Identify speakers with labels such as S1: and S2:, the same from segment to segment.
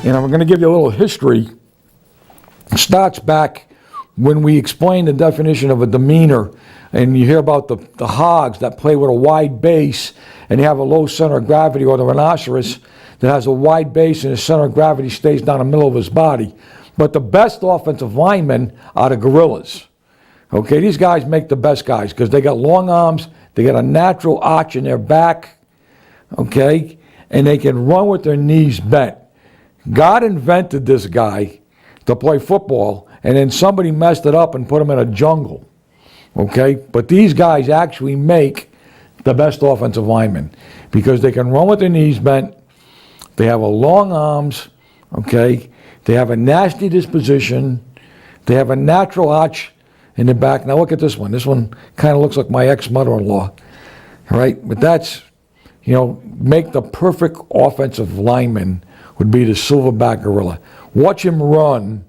S1: And I'm going to give you a little history. It starts back when we explain the definition of a demeanor, and you hear about the hogs that play with a wide base and they have a low center of gravity, or the rhinoceros that has a wide base and his center of gravity stays down the middle of his body. But the best offensive linemen are the gorillas. Okay, these guys make the best guys because they got long arms, they got a natural arch in their back, okay, and they can run with their knees bent. God invented this guy to play football, and then somebody messed it up and put him in a jungle, okay? But these guys actually make the best offensive linemen because they can run with their knees bent, they have a long arms, okay? They have a nasty disposition, they have a natural arch in the back. Now look at this one. This one kind of looks like my ex-mother-in-law, right? But that's, you know, make the perfect offensive lineman would be the silverback gorilla. Watch him run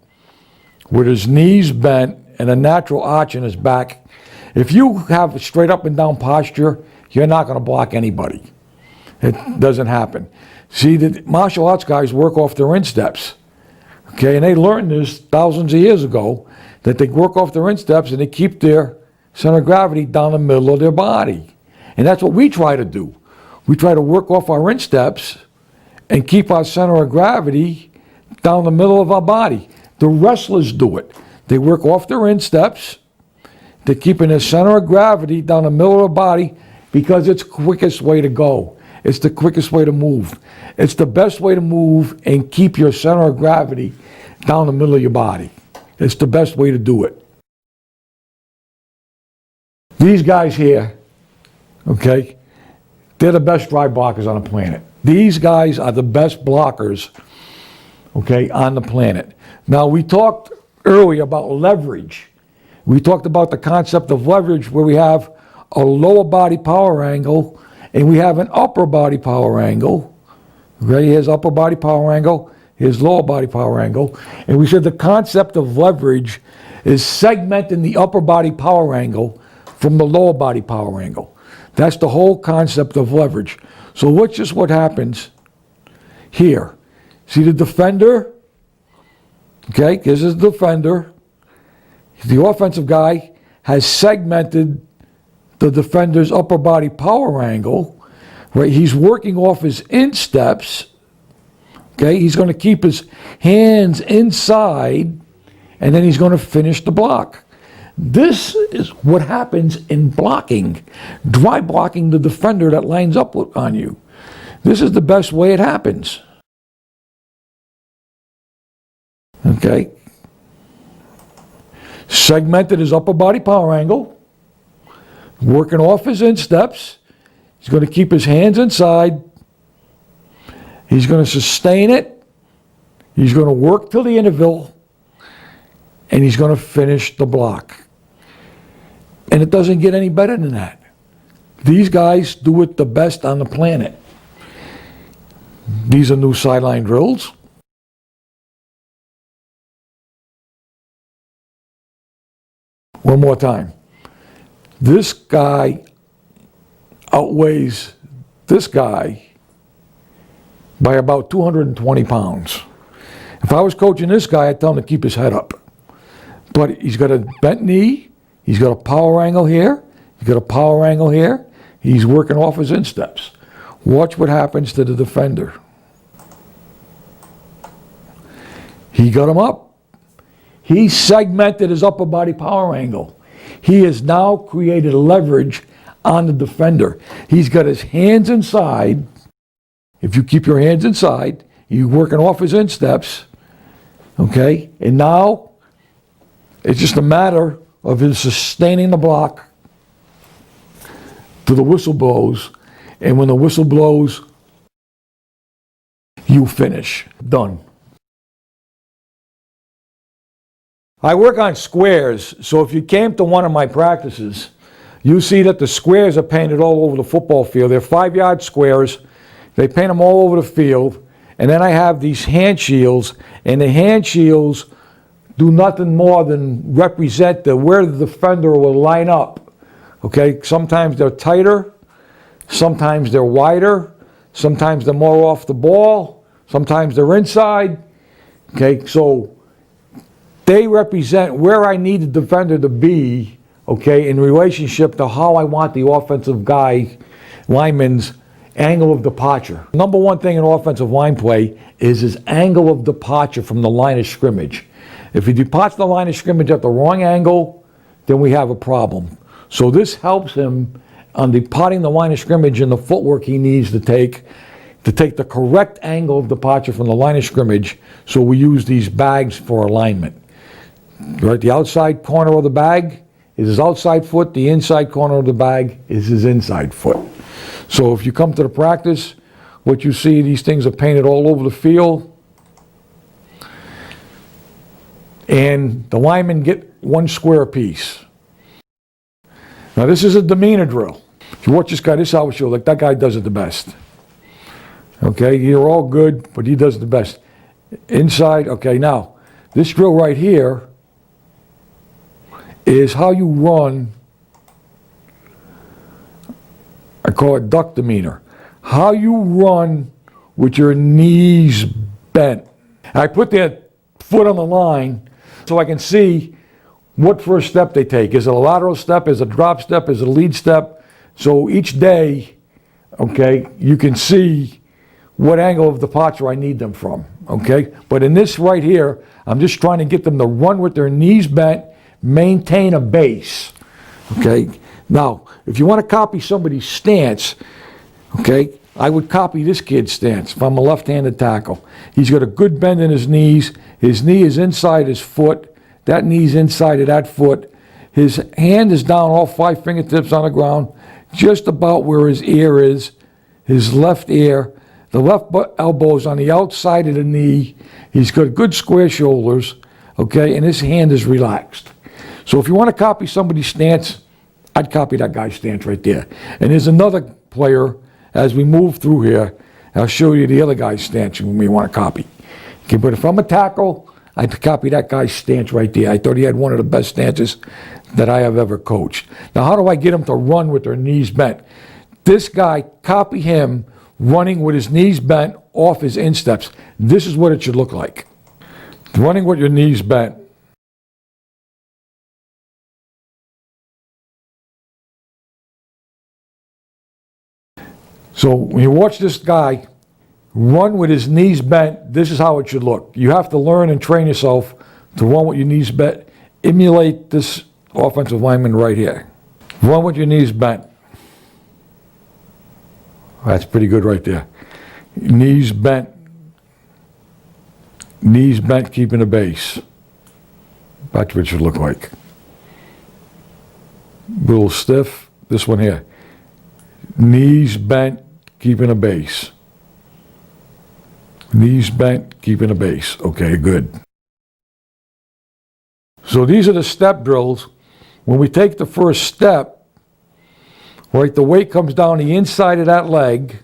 S1: with his knees bent and a natural arch in his back. If you have a straight up and down posture, you're not going to block anybody. It doesn't happen. See, the martial arts guys work off their insteps, okay? And they learned this thousands of years ago, that they work off their insteps and they keep their center of gravity down the middle of their body. And that's what we try to do. We try to work off our insteps and keep our center of gravity down the middle of our body. The wrestlers do it. They work off their insteps. They're keeping their center of gravity down the middle of the body because it's the quickest way to go. It's the quickest way to move. It's the best way to move and keep your center of gravity down the middle of your body. It's the best way to do it. These guys here, okay, they're the best drive blockers on the planet. These guys are the best blockers, okay, on the planet. Now, we talked earlier about leverage. We talked about the concept of leverage where we have a lower body power angle and we have an upper body power angle. Okay, here's upper body power angle, here's lower body power angle. And we said the concept of leverage is segmenting the upper body power angle from the lower body power angle. That's the whole concept of leverage. So watch just what happens here. See the defender? Okay, this is the defender. The offensive guy has segmented the defender's upper body power angle, right? He's working off his insteps. Okay, he's going to keep his hands inside, and then he's going to finish the block. This is what happens in blocking, dry blocking the defender that lines up on you. This is the best way it happens. Okay. Segmented his upper body power angle, working off his insteps. He's going to keep his hands inside. He's going to sustain it. He's going to work till the interval, and he's going to finish the block. And it doesn't get any better than that. These guys do it the best on the planet. These are new sideline drills. One more time. This guy outweighs this guy by about 220 pounds. If I was coaching this guy, I'd tell him to keep his head up. But he's got a bent knee, he's got a power angle here, he's got a power angle here, he's working off his insteps. Watch what happens to the defender. He got him up. He segmented his upper body power angle. He has now created leverage on the defender. He's got his hands inside. If you keep your hands inside, you're working off his insteps, okay? And now it's just a matter of his sustaining the block till the whistle blows. And when the whistle blows, you finish. Done. I work on squares, so if you came to one of my practices, you see that the squares are painted all over the football field. They're 5-yard squares. They paint them all over the field. And then I have these hand shields, and the hand shields do nothing more than represent where the defender will line up. Okay, sometimes they're tighter, sometimes they're wider, sometimes they're more off the ball, sometimes they're inside. Okay, so they represent where I need the defender to be, okay, in relationship to how I want the offensive lineman's angle of departure. Number one thing in offensive line play is his angle of departure from the line of scrimmage. If he departs the line of scrimmage at the wrong angle, then we have a problem. So this helps him on departing the line of scrimmage and the footwork he needs to take the correct angle of departure from the line of scrimmage. So we use these bags for alignment. Right, the outside corner of the bag is his outside foot, the inside corner of the bag is his inside foot. So if you come to the practice, what you see, these things are painted all over the field, and the linemen get one square piece. Now this is a demeanor drill. If you watch this guy, this is how it shows. Like, that guy does it the best. Okay, you're all good, but he does it the best. Inside, okay, now, this drill right here is how you run, I call it duck demeanor. How you run with your knees bent. I put that foot on the line so I can see what first step they take. Is it a lateral step? Is it a drop step? Is it a lead step? So each day, okay, you can see what angle of departure I need them from, okay? But in this right here, I'm just trying to get them to run with their knees bent, maintain a base, okay? Now, if you want to copy somebody's stance, okay, I would copy this kid's stance if I'm a left-handed tackle. He's got a good bend in his knees. His knee is inside his foot. That knee's inside of that foot. His hand is down, all 5 fingertips on the ground, just about where his ear is, his left ear. The left elbow is on the outside of the knee. He's got good square shoulders, okay, and his hand is relaxed. So if you want to copy somebody's stance, I'd copy that guy's stance right there. And there's another player, as we move through here, I'll show you the other guy's stance when we want to copy. Okay, but if I'm a tackle, I'd copy that guy's stance right there. I thought he had one of the best stances that I have ever coached. Now, how do I get him to run with their knees bent? This guy, copy him running with his knees bent off his insteps. This is what it should look like. Running with your knees bent. So when you watch this guy run with his knees bent, this is how it should look. You have to learn and train yourself to run with your knees bent. Emulate this offensive lineman right here. Run with your knees bent. That's pretty good right there. Knees bent. Knees bent, keeping a base. That's what it should look like. A little stiff. This one here. Knees bent, keeping a base. Knees bent, keeping a base. Okay, good. So these are the step drills. When we take the first step, right, the weight comes down the inside of that leg,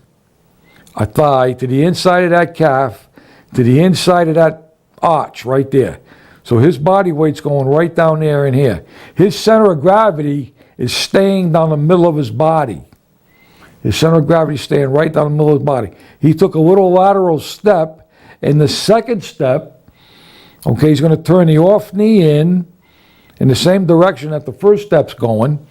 S1: a thigh, to the inside of that calf, to the inside of that arch right there. So his body weight's going right down there and here. His center of gravity is staying down the middle of his body. His center of gravity is staying right down the middle of his body. He took a little lateral step. In the second step, okay, he's going to turn the off knee in the same direction that the first step's going.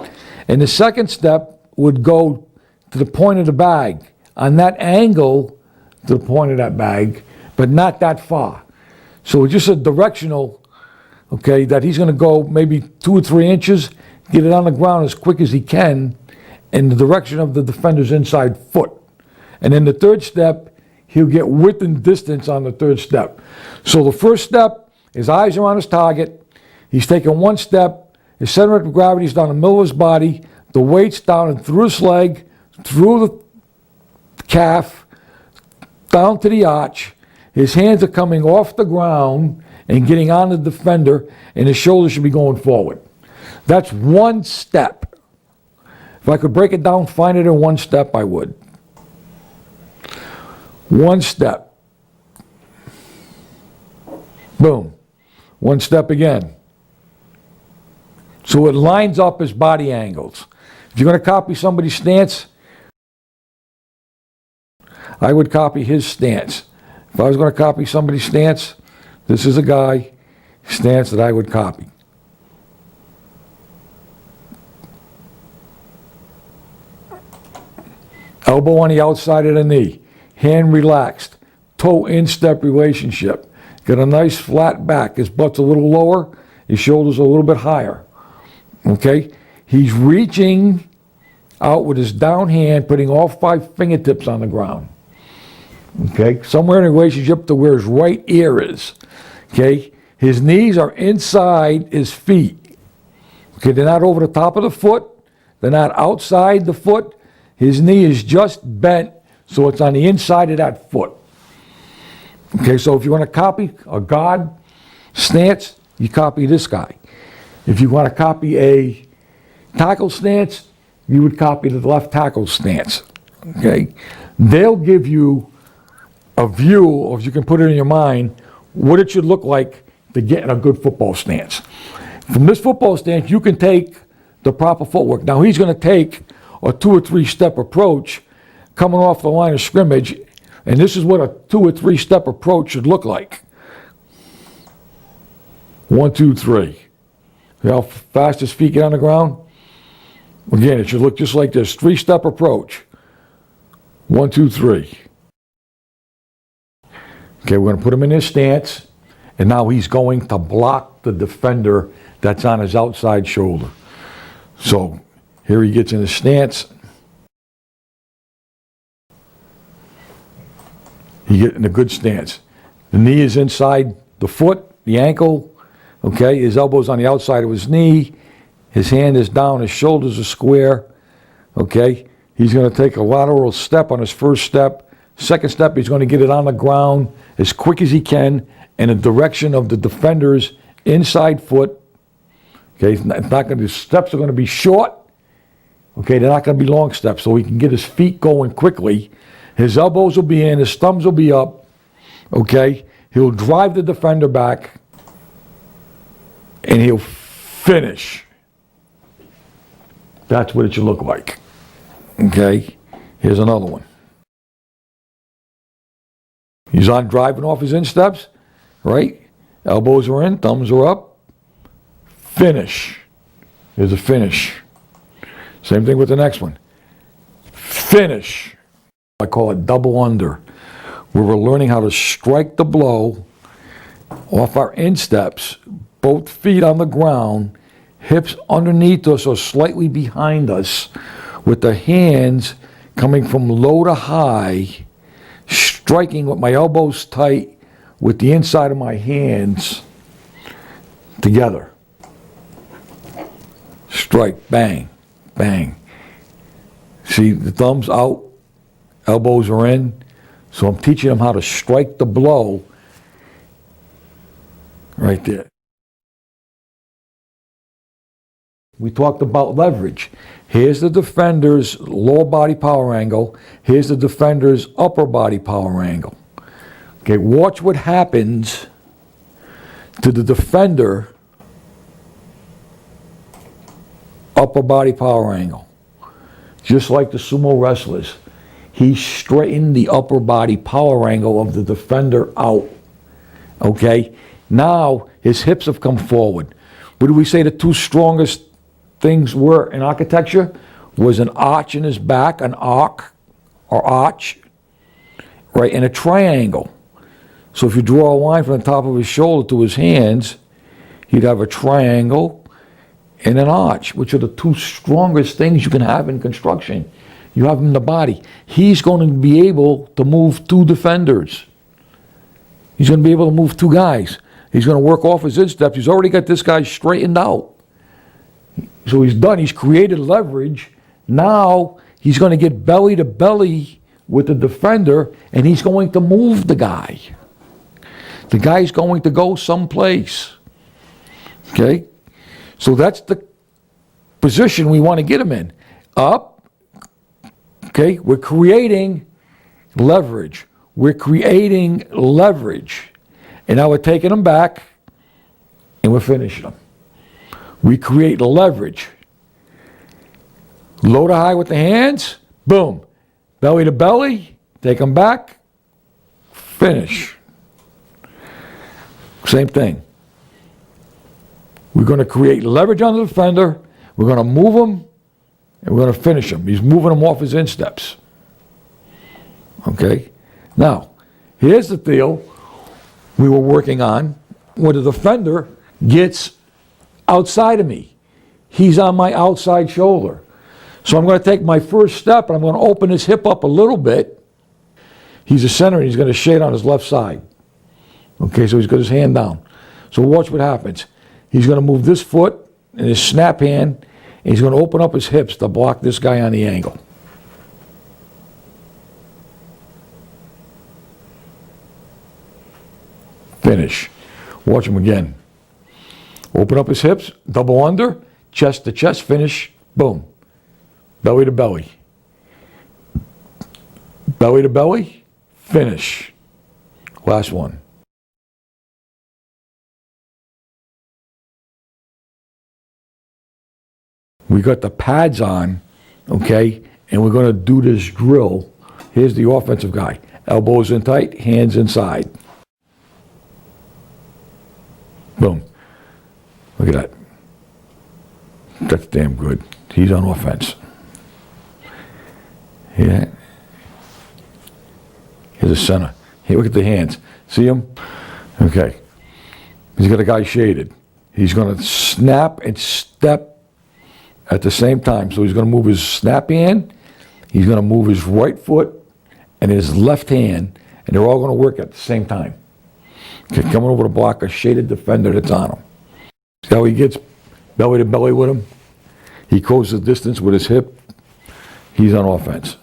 S1: And the second step would go to the point of the bag, on that angle to the point of that bag, but not that far. So it's just a directional, okay, that he's going to go maybe 2 or 3 inches, get it on the ground as quick as he can in the direction of the defender's inside foot. And then the third step, he'll get width and distance on the third step. So the first step, his eyes are on his target. He's taking one step. His center of gravity is down the middle of his body. The weight's down and through his leg, through the calf, down to the arch. His hands are coming off the ground and getting on the defender, and his shoulders should be going forward. That's one step. If I could break it down, find it in one step, I would. One step. Boom. One step again. So it lines up his body angles. If you're going to copy somebody's stance, I would copy his stance. If I was going to copy somebody's stance, This is a guy stance that I would copy. Elbow on the outside of the knee, hand relaxed, toe instep relationship. Got a nice flat back. His butt's a little lower, his shoulders a little bit higher. Okay? He's reaching out with his down hand, putting all 5 fingertips on the ground. Okay? Somewhere in relationship to where his right ear is. Okay? His knees are inside his feet. Okay? They're not over the top of the foot. They're not outside the foot. His knee is just bent, so it's on the inside of that foot. Okay, so if you want to copy a guard stance, you copy this guy. If you want to copy a tackle stance, you would copy the left tackle stance. Okay? They'll give you a view, or if you can put it in your mind, what it should look like to get in a good football stance. From this football stance, you can take the proper footwork. Now, he's going to take a 2 or 3 step approach coming off the line of scrimmage, and this is what a 2 or 3 step approach should look like. 1, 2, 3. See how fast his feet get on the ground? Again, it should look just like this. 3 step approach. 1, 2, 3. Okay, we're going to put him in his stance, and now he's going to block the defender that's on his outside shoulder. So here he gets in his stance. He gets in a good stance. The knee is inside the foot, the ankle. Okay, his elbow's on the outside of his knee. His hand is down, his shoulders are square. Okay, he's going to take a lateral step on his first step. Second step, he's going to get it on the ground as quick as he can in the direction of the defender's inside foot. Okay, it's not going to, the steps are going to be short. Okay, they're not going to be long steps, so he can get his feet going quickly. His elbows will be in, his thumbs will be up. Okay, he'll drive the defender back, and he'll finish. That's what it should look like. Okay, here's another one. He's on driving off his insteps, right? Elbows are in, thumbs are up. Finish. Here's a finish. Same thing with the next one. Finish. I call it double under, where we're learning how to strike the blow off our insteps, both feet on the ground, hips underneath us or slightly behind us, with the hands coming from low to high, striking with my elbows tight with the inside of my hands together. Strike, bang, bang. See, the thumbs out, elbows are in. So I'm teaching them how to strike the blow right there. We talked about leverage. Here's the defender's lower body power angle. Here's the defender's upper body power angle. Okay, watch what happens to the defender upper body power angle. Just like the sumo wrestlers. He straightened the upper body power angle of the defender out. Okay? Now his hips have come forward. What do we say the two strongest things were in architecture? Was an arch in his back, an arc or arch, right, and a triangle. So if you draw a line from the top of his shoulder to his hands, he'd have a triangle and an arch, which are the two strongest things you can have in construction. You have him in the body. He's going to be able to move two defenders. He's going to be able to move two guys. He's going to work off his insteps. He's already got this guy straightened out. So he's done. He's created leverage. Now he's going to get belly to belly with the defender, and he's going to move the guy. The guy's going to go someplace. Okay? So that's the position we want to get him in. Up. Okay? We're creating leverage. We're creating leverage. And now we're taking them back, and we're finishing them. We create leverage. Low to high with the hands. Boom. Belly to belly. Take them back. Finish. Same thing. We're going to create leverage on the defender. We're going to move him, and we're going to finish him. He's moving him off his insteps. Okay? Now, here's the deal we were working on when the defender gets outside of me. He's on my outside shoulder. So I'm going to take my first step, and I'm going to open his hip up a little bit. He's a center, and he's going to shade on his left side. Okay, so he's got his hand down. So watch what happens. He's going to move this foot and his snap hand, and he's going to open up his hips to block this guy on the angle. Finish. Watch him again. Open up his hips, double under, chest to chest, finish, boom. Belly to belly. Belly to belly, finish. Last one. We got the pads on, okay, and we're going to do this drill. Here's the offensive guy. Elbows in tight, hands inside. Boom. Look at that. That's damn good. He's on offense. Yeah. Here's the center. Hey, look at the hands. See him? Okay. He's got a guy shaded. He's going to snap and step at the same time. So he's going to move his snap hand, he's going to move his right foot and his left hand, and they're all going to work at the same time. Okay, coming over to block a shaded defender that's on him. See how he gets belly to belly with him? He closes the distance with his hip. He's on offense.